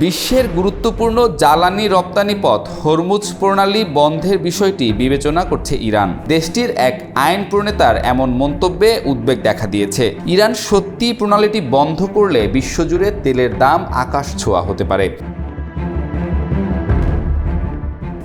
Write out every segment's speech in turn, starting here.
বিশ্বের গুরুত্বপূর্ণ জ্বালানি রপ্তানি পথ হরমুজ প্রণালী বন্ধের বিষয়টি বিবেচনা করছে ইরান। দেশটির এক আইন প্রণেতার এমন মন্তব্যে উদ্বেগ দেখা দিয়েছে। ইরান সত্যি প্রণালীটি বন্ধ করলে বিশ্বজুড়ে তেলের দাম আকাশ ছোঁয়া হতে পারে।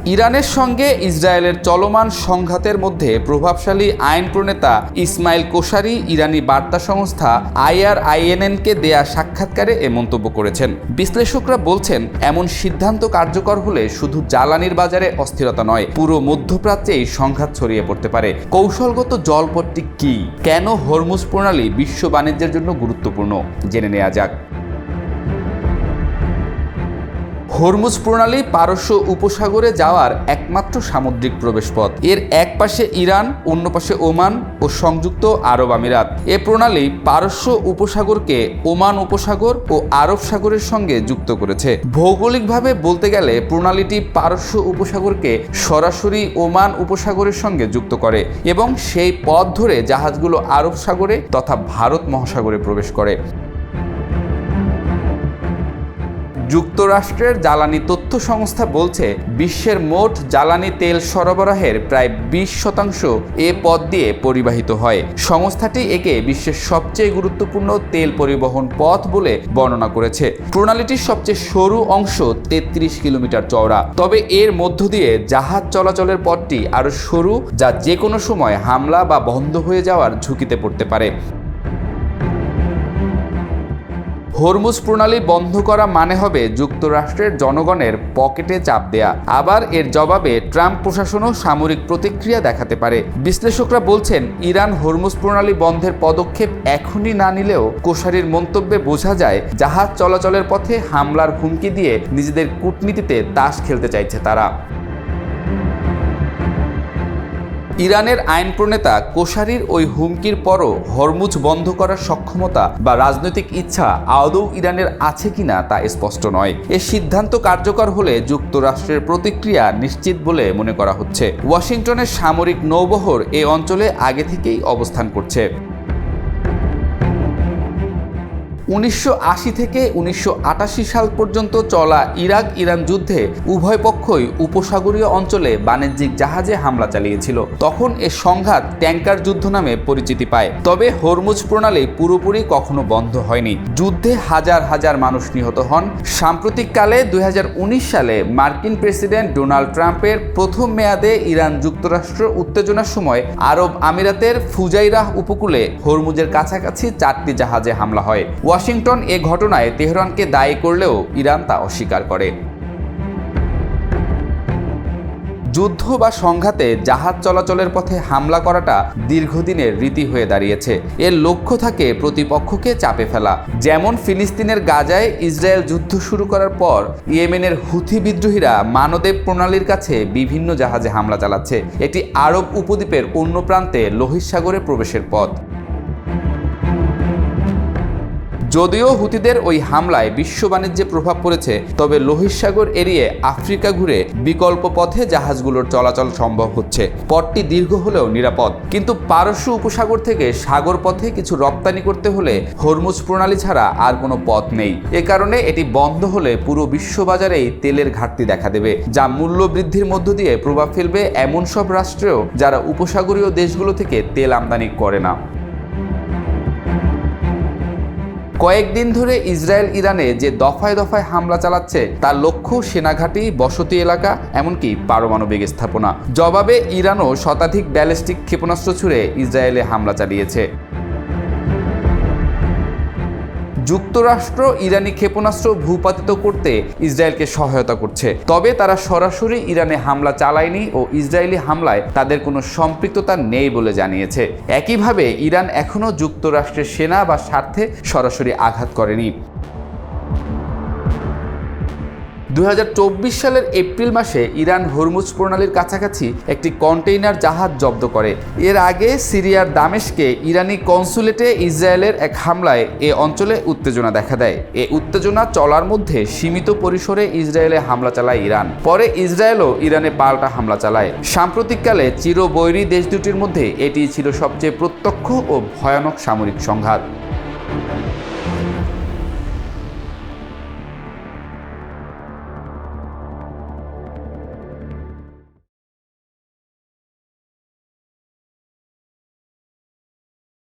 ইরানের সঙ্গে ইসরায়েলের চলমান সংঘাতের মধ্যে প্রভাবশালী আইন প্রণেতা ইসমাইল কোশারি ইরানি বার্তা সংস্থা IRINN-কে দেয়া সাক্ষাৎকারে এ মন্তব্য করেছেন। বিশ্লেষকরা বলছেন, এমন সিদ্ধান্ত কার্যকর হলে শুধু জ্বালানির বাজারে অস্থিরতা নয়, পুরো মধ্যপ্রাচ্যেই সংঘাত ছড়িয়ে পড়তে পারে। কৌশলগত জলপথটি কী? কেন হরমুজ প্রণালী বিশ্ব বাণিজ্যের জন্য গুরুত্বপূর্ণ? জেনে নেওয়া যাক। হরমুজ প্রণালী পারস্য উপসাগরে যাওয়ার একমাত্র সামুদ্রিক প্রবেশপথ। এর এক পাশে ইরান, অন্য পাশে ওমান ও সংযুক্ত আরব আমিরাত। এ প্রণালী পারস্য উপসাগরকে ওমান উপসাগর ও আরব সাগরের সঙ্গে যুক্ত করেছে। ভৌগোলিকভাবে বলতে গেলে প্রণালীটি পারস্য উপসাগরকে সরাসরি ওমান উপসাগরের সঙ্গে যুক্ত করে এবং সেই পথ ধরে জাহাজগুলো আরব সাগরে তথা ভারত মহাসাগরে প্রবেশ করে। যুক্তরাষ্ট্রের জ্বালানি তথ্য সংস্থা বলছে, বিশ্বের মোট জ্বালানি তেল সরবরাহের প্রায় 20% এ পথ দিয়ে পরিবাহিত হয়। সংস্থাটি একে বিশ্বের সবচেয়ে গুরুত্বপূর্ণ তেল পরিবহন পথ বলে বর্ণনা করেছে। প্রণালীটির সবচেয়ে সরু অংশ 33 কিলোমিটার চওড়া। তবে এর মধ্য দিয়ে জাহাজ চলাচলের পথটি আরও সরু, যা যে কোনো সময় হামলা বা বন্ধ হয়ে যাওয়ার ঝুঁকিতে পড়তে পারে। হরমুজ প্রণালী বন্ধ করা মানে হবে যুক্তরাষ্ট্রের জনগণের পকেটে চাপ দেয়া। আবার এর জবাবে ট্রাম্প প্রশাসনও সামরিক প্রতিক্রিয়া দেখাতে পারে। বিশ্লেষকরা বলছেন, ইরান হরমুজ প্রণালী বন্ধের পদক্ষেপ এখনই না নিলেও কোশারির মন্তব্যে বোঝা যায়, জাহাজ চলাচলের পথে হামলার হুমকি দিয়ে নিজেদের কূটনীতিতে তাস খেলতে চাইছে তারা। ইরানের আইন প্রণেতা কোশারির ওই হুমকির পরও হরমুজ বন্ধ করার সক্ষমতা বা রাজনৈতিক ইচ্ছা আদৌ ইরানের আছে কিনা তা স্পষ্ট নয়। এ সিদ্ধান্ত কার্যকর হলে যুক্তরাষ্ট্রের প্রতিক্রিয়া নিশ্চিত বলে মনে করা হচ্ছে। ওয়াশিংটনের সামরিক নৌবহর এ অঞ্চলে আগে থেকেই অবস্থান করছে। 1980 থেকে 1988 সাল পর্যন্ত চলা ইরাক-ইরান যুদ্ধে উভয় পক্ষই উপসাগরীয় অঞ্চলে বাণিজ্যিক জাহাজে হামলা চালিয়েছিল। তখন এ সংঘাত ট্যাঙ্কার যুদ্ধ নামে পরিচিতি পায়। তবে হরমুজ প্রণালী পুরোপুরি কখনো বন্ধ হয়নি। যুদ্ধে হাজার হাজার মানুষ নিহত হন। সাম্প্রতিককালে 2019 সালে মার্কিন প্রেসিডেন্ট ডোনাল্ড ট্রাম্পের প্রথম মেয়াদে ইরান যুক্তরাষ্ট্র উত্তেজনার সময় আরব আমিরাতের ফুজাইরাহ উপকূলে হরমুজের কাছাকাছি 4টি জাহাজে হামলা হয়। ওয়াশিংটন এ ঘটনায় তেহরানকে দায়ী করলেও ইরান তা অস্বীকার করে। যুদ্ধ বা সংঘাতে জাহাজ চলাচলের পথে হামলা করাটা দীর্ঘদিনের রীতি হয়ে দাঁড়িয়েছে। এর লক্ষ্য থাকে প্রতিপক্ষকে চাপে ফেলা। যেমন ফিলিস্তিনের গাজায় ইসরায়েল যুদ্ধ শুরু করার পর ইয়েমেনের হুথি বিদ্রোহীরা মানদেব প্রণালীর কাছে বিভিন্ন জাহাজে হামলা চালাচ্ছে। এটি আরব উপদ্বীপের অন্য প্রান্তে লোহিত সাগরে প্রবেশের পথ। যদিও হুতিদের ওই হামলায় বিশ্ব বাণিজ্যে প্রভাব পড়েছে, তবে লোহিত সাগর এড়িয়ে আফ্রিকা ঘুরে বিকল্প পথে জাহাজগুলোর চলাচল সম্ভব হচ্ছে। পথটি দীর্ঘ হলেও নিরাপদ। কিন্তু পারস্য উপসাগর থেকে সাগর পথে কিছু রপ্তানি করতে হলে হরমুজ প্রণালী ছাড়া আর কোনো পথ নেই। এ কারণে এটি বন্ধ হলে পুরো বিশ্ববাজারেই তেলের ঘাটতি দেখা দেবে, যা মূল্য বৃদ্ধির মধ্য দিয়ে প্রভাব ফেলবে এমন সব রাষ্ট্রেও যারা উপসাগরীয় দেশগুলো থেকে তেল আমদানি করে না। কয়েকদিন ধরে ইসরায়েল ইরানে যে দফায় দফায় হামলা চালাচ্ছে তার লক্ষ্য সেনাঘাঁটি, বসতি এলাকা, এমনকি পারমাণবিক স্থাপনা। জবাবে ইরানও শতাধিক ব্যালিস্টিক ক্ষেপণাস্ত্র ছুড়ে ইসরায়েলে হামলা চালিয়েছে। যুক্তরাষ্ট্র ইরানি ক্ষেপণাস্ত্র ভূপাতিত করতে ইসরায়েলকে সহায়তা করছে। তবে তারা সরাসরি ইরানে হামলা চালায়নি ও ইসরায়েলি হামলায় তাদের কোনো সম্পৃক্ততা নেই বলে জানিয়েছে। একইভাবে ইরান এখনও যুক্তরাষ্ট্রের সেনা বা স্বার্থে সরাসরি আঘাত করেনি। 2024 সালের এপ্রিল মাসে ইরান হরমুজ প্রণালীর কাছাকাছি একটি কন্টেইনার জাহাজ জব্দ করে। এর আগে সিরিয়ার দামেস্কে ইরানি কনসুলেটে ইসরায়েলের এক হামলায় এ অঞ্চলে উত্তেজনা দেখা দেয়। এ উত্তেজনা চলার মধ্যে সীমিত পরিসরে ইসরায়েলে হামলা চালায় ইরান। পরে ইসরায়েলও ইরানে পাল্টা হামলা চালায়। সাম্প্রতিককালে চিরবৈরী দেশ দুটির মধ্যে এটি ছিল সবচেয়ে প্রত্যক্ষ ও ভয়ানক সামরিক সংঘাত।